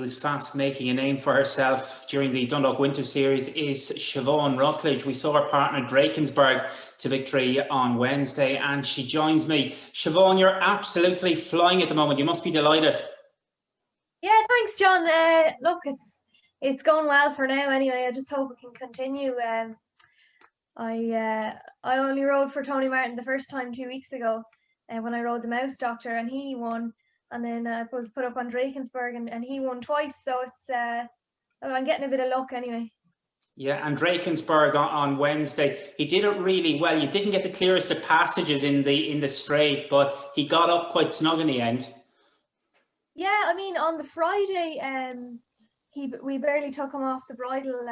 who's fast making a name for herself during the Dundalk Winter Series is Siobhan Rutledge. We saw her partner Drakensberg to victory on Wednesday, and she joins me. Siobhan, you're absolutely flying at the moment. You must be delighted. Yeah, thanks, John. Look, it's going well for now. Anyway, I just hope it can continue. I only rode for Tony Martin the first time 2 weeks ago, when I rode the Mouse Doctor, and he won. And then I was put up on Drakensberg, and he won twice. So I'm getting a bit of luck anyway. Yeah, and Drakensberg on Wednesday, he did it really well. You didn't get the clearest of passages in the straight, but he got up quite snug in the end. Yeah, I mean, on the Friday, we barely took him off the bridle.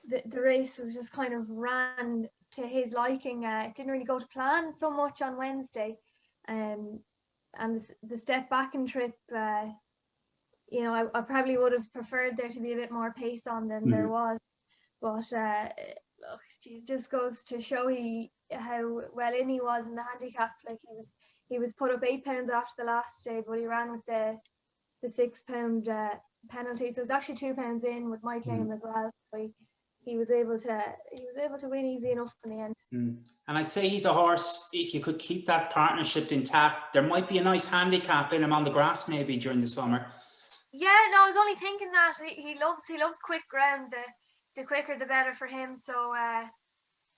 The race was just kind of ran to his liking. It didn't really go to plan so much on Wednesday, and the step back and trip. I probably would have preferred there to be a bit more pace on than there was. But look, it just goes to show how well in he was in the handicap. Like he was put up 8 pounds after the last day, but he ran with the 6 pound penalty. So it was actually 2 pounds in with my claim as well. So he was able to win easy enough in the end. And I'd say he's a horse, if you could keep that partnership intact, there might be a nice handicap in him on the grass maybe during the summer. Yeah, no, I was only thinking that he loves quick ground. The quicker the better for him. So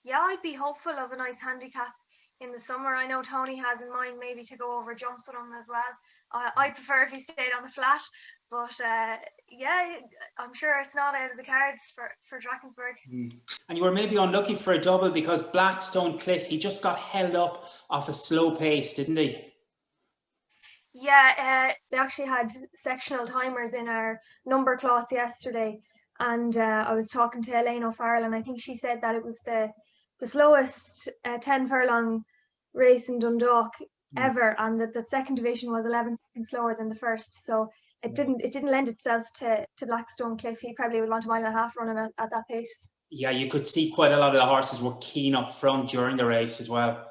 yeah, I'd be hopeful of a nice handicap in the summer. I know Tony has in mind maybe to go over jumps with him as well. I'd prefer if he stayed on the flat, but yeah, I'm sure it's not out of the cards for Drakensberg. And you were maybe unlucky for a double because Blackstonecliff, he just got held up off a slow pace, didn't he? Yeah, they actually had sectional timers in our number cloths yesterday, and I was talking to Elaine O'Farrell, and I think she said that it was the slowest 10 furlong race in Dundalk ever, and that the second division was 11 seconds slower than the first. So it didn't lend itself to Blackstonecliff. He probably would want a mile and a half running at that pace. Yeah, you could see quite a lot of the horses were keen up front during the race as well.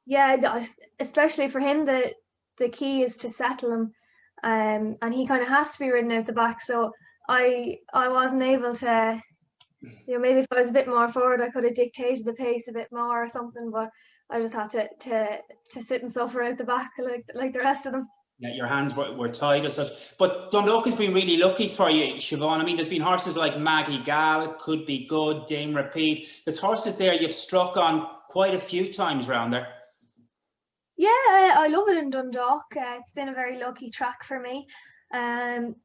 Yeah, especially for him, the key is to settle him, and he kind of has to be ridden out the back. So I wasn't able to, maybe if I was a bit more forward, I could have dictated the pace a bit more or something, but I just had to sit and suffer out the back like the rest of them. Yeah, your hands were tied as such. But Dundalk has been really lucky for you, Siobhan. I mean, there's been horses like Maggie Gal, Could Be Good, Dame Repeat. There's horses there you've struck on quite a few times round there. Yeah, I love it in Dundalk. It's been a very lucky track for me. And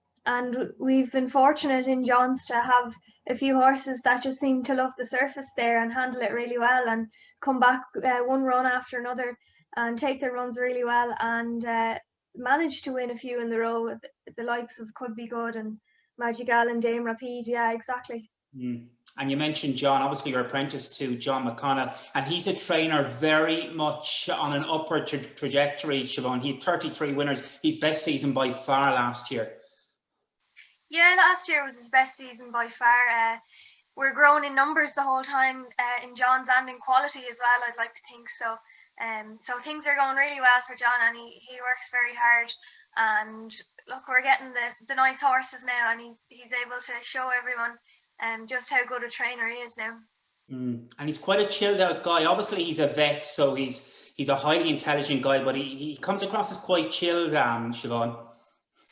we've been fortunate in John's to have a few horses that just seem to love the surface there and handle it really well and come back one run after another and take their runs really well and manage to win a few in the row with the likes of Could Be Good and Magigal and Dame Rapide. Yeah, exactly. And you mentioned John, obviously you're apprentice to John McConnell, and he's a trainer very much on an upward trajectory, Siobhan. He had 33 winners, his best season by far last year. Yeah, last year was his best season by far. We're growing in numbers the whole time, in John's and in quality as well, I'd like to think. So so things are going really well for John, and he works very hard. And look, we're getting the nice horses now, and he's able to show everyone just how good a trainer he is now. And he's quite a chilled out guy. Obviously he's a vet, so he's a highly intelligent guy, but he comes across as quite chilled, Siobhan.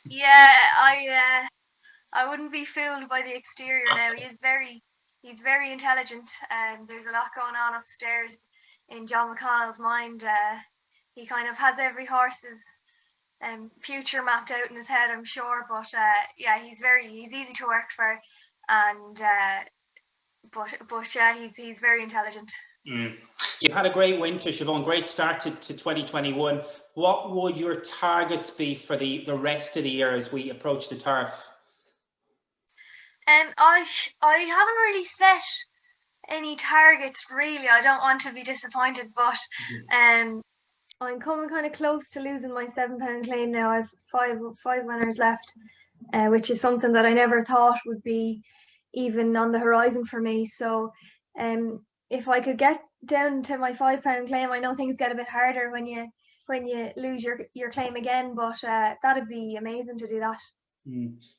Yeah, I wouldn't be fooled by the exterior now. He's very intelligent. There's a lot going on upstairs in John McConnell's mind. He kind of has every horse's future mapped out in his head, I'm sure. But yeah, he's easy to work for, and but yeah, he's very intelligent. You've had a great winter, Siobhan, great start to 2021. What would your targets be for the rest of the year as we approach the turf? I haven't really set any targets, really. I don't want to be disappointed, but I'm coming kind of close to losing my £7 claim now. I've five winners left, which is something that I never thought would be even on the horizon for me. So if I could get down to my £5 claim, I know things get a bit harder when you lose your claim again, but that'd be amazing to do that.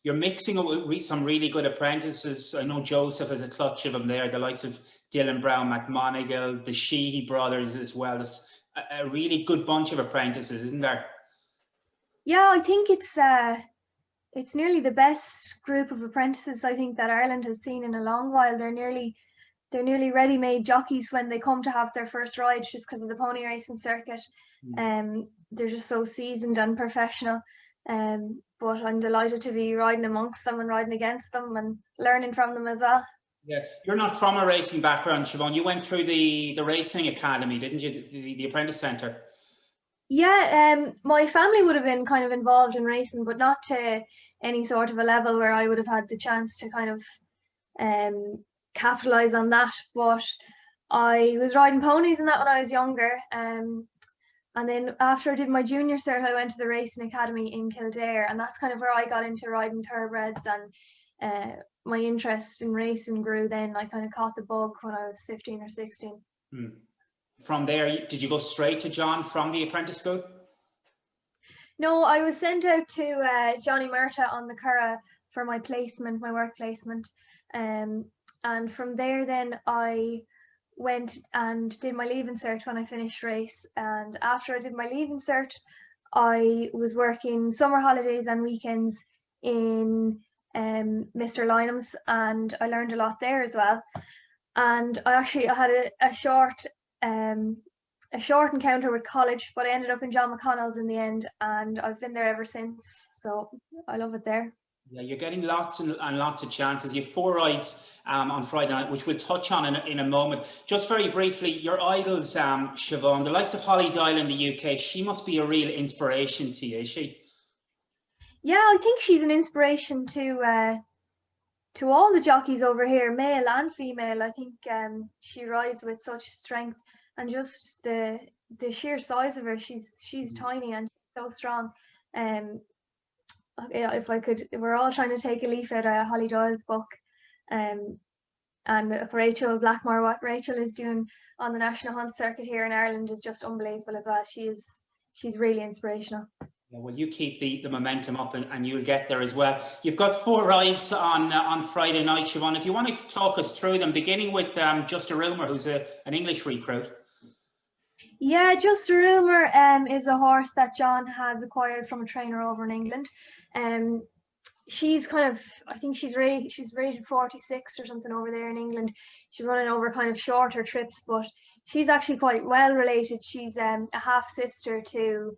You're mixing up with some really good apprentices. I know Joseph has a clutch of them there, the likes of Dylan Brown, McMonigal, the Sheehy brothers as well. There's a really good bunch of apprentices, isn't there? Yeah, I think it's nearly the best group of apprentices I think that Ireland has seen in a long while. They're nearly ready-made jockeys when they come to have their first ride, just because of the pony racing circuit. They're just so seasoned and professional. But I'm delighted to be riding amongst them and riding against them and learning from them as well. Yeah, you're not from a racing background, Siobhan. You went through the racing academy, didn't you? The apprentice centre. Yeah, my family would have been kind of involved in racing, but not to any sort of a level where I would have had the chance to kind of capitalize on that. But I was riding ponies and that when I was younger. And then after I did my junior cert, I went to the racing academy in Kildare, and that's kind of where I got into riding thoroughbreds, and my interest in racing grew then. I kind of caught the bug when I was 15 or 16. From there, did you go straight to John from the apprentice school? No, I was sent out to Johnny Murta on the Curragh for my placement, my work placement. And from there then I went and did my leaving cert when I finished race. And after I did my leaving cert, I was working summer holidays and weekends in Mr. Lynham's, and I learned a lot there as well. And I had a short encounter with college, but I ended up in John McConnell's in the end, and I've been there ever since. So I love it there. Yeah, you're getting lots and lots of chances. You have 4 rides on Friday night, which we'll touch on in a moment. Just very briefly, your idols, Siobhan, the likes of Holly Doyle in the UK, she must be a real inspiration to you, is she? Yeah, I think she's an inspiration to all the jockeys over here, male and female. I think she rides with such strength, and just the sheer size of her. She's tiny and so strong. If I could, we're all trying to take a leaf out of Holly Doyle's book. And Rachel Blackmore, what Rachel is doing on the National Hunt Circuit here in Ireland is just unbelievable as well. She's really inspirational. Yeah, well, you keep the momentum up and you'll get there as well. You've got 4 rides on Friday night, Siobhan. If you want to talk us through them, beginning with Just a Rumour, who's an English recruit. Yeah, Just a Rumour is a horse that John has acquired from a trainer over in England. She's kind of, I think she's rated 46 or something over there in England. She's running over kind of shorter trips, but she's actually quite well related. She's a half sister to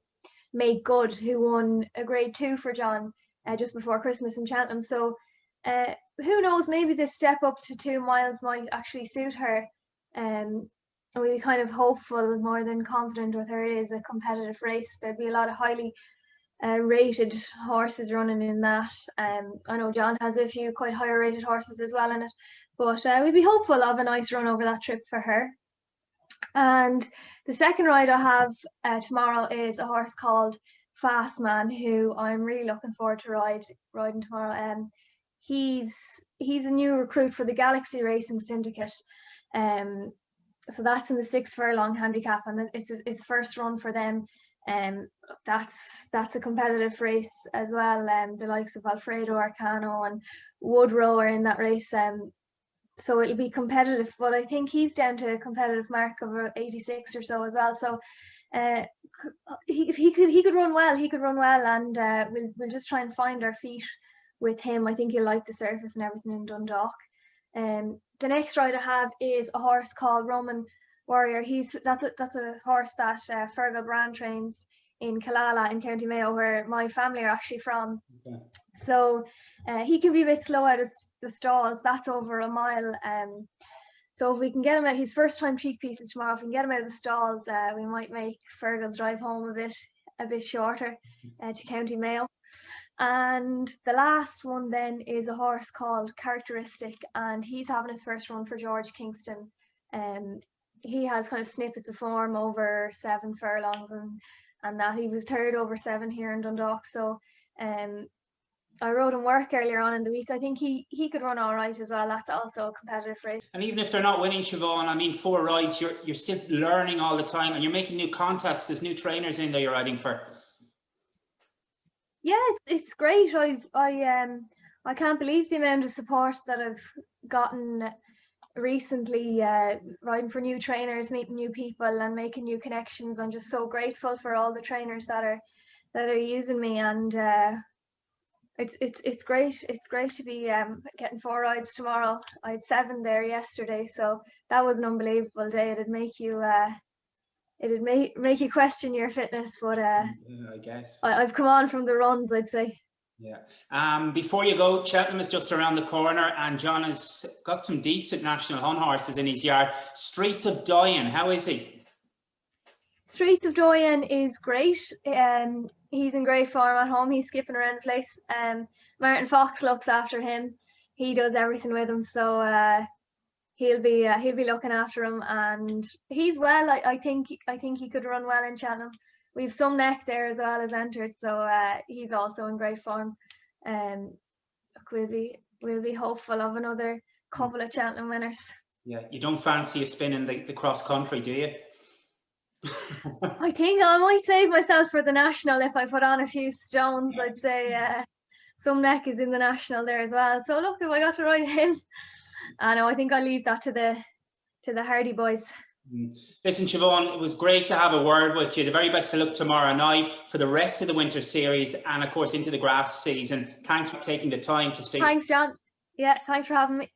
Make Good, who won a grade 2 for John just before Christmas in Cheltenham. So who knows, maybe this step up to 2 miles might actually suit her. And we'd be kind of hopeful, more than confident with her. It is a competitive race. There'd be a lot of highly rated horses running in that. I know John has a few quite higher rated horses as well in it, but we'd be hopeful of a nice run over that trip for her. And the second ride I have tomorrow is a horse called Fast Man, who I'm really looking forward to riding tomorrow. He's a new recruit for the Galaxy Racing Syndicate. So that's in the 6 furlong handicap, and it's his first run for them. That's a competitive race as well. The likes of Alfredo Arcano and Woodrow are in that race. So it'll be competitive, but I think he's down to a competitive mark of 86 or so as well. So he could run well. He could run well, and we'll just try and find our feet with him. I think he'll like the surface and everything in Dundalk. The next ride I have is a horse called Roman Warrior. That's a horse that Fergal Brand trains in Killala in County Mayo, where my family are actually from. Okay. So he can be a bit slow out of the stalls. That's over a mile. So if we can get him out, his first time cheek pieces tomorrow, if we can get him out of the stalls, we might make Fergal's drive home a bit shorter to County Mayo. And the last one then is a horse called Characteristic, and he's having his first run for George Kingston. He has kind of snippets of form over 7 furlongs and that he was 3rd over 7 here in Dundalk. So I rode him work earlier on in the week. I think he could run all right as well. That's also a competitive race. And even if they're not winning, Siobhan, I mean, 4 rides, you're still learning all the time, and you're making new contacts. There's new trainers in there you're riding for. Yeah, it's great. I can't believe the amount of support that I've gotten recently, riding for new trainers, meeting new people and making new connections. I'm just so grateful for all the trainers that are using me, and it's great. It's great to be getting 4 rides tomorrow. I had 7 there yesterday, so that was an unbelievable day. It'd make you question your fitness, but Yeah, I guess. I've come on from the runs, I'd say. Yeah. Before you go, Cheltenham is just around the corner, and John has got some decent national hunt horses in his yard. Streets of Dion, how is he? Streets of Dion is great. He's in great form at home. He's skipping around the place. Martin Fox looks after him. He does everything with him, so he'll be looking after him, and he's well. I think he could run well in Cheltenham. We've some neck there as well as entered, so he's also in great form. We'll be hopeful of another couple of Cheltenham winners. Yeah, you don't fancy a spin in the cross country, do you? I think I might save myself for the national if I put on a few stones. I'd say some neck is in the national there as well. So look, if I got to ride him, I think I'll leave that to the Hardy boys. Listen, Siobhan, it was great to have a word with you. The very best of luck tomorrow night for the rest of the winter series and, of course, into the grass season. Thanks for taking the time to speak. Thanks, John. Yeah, thanks for having me.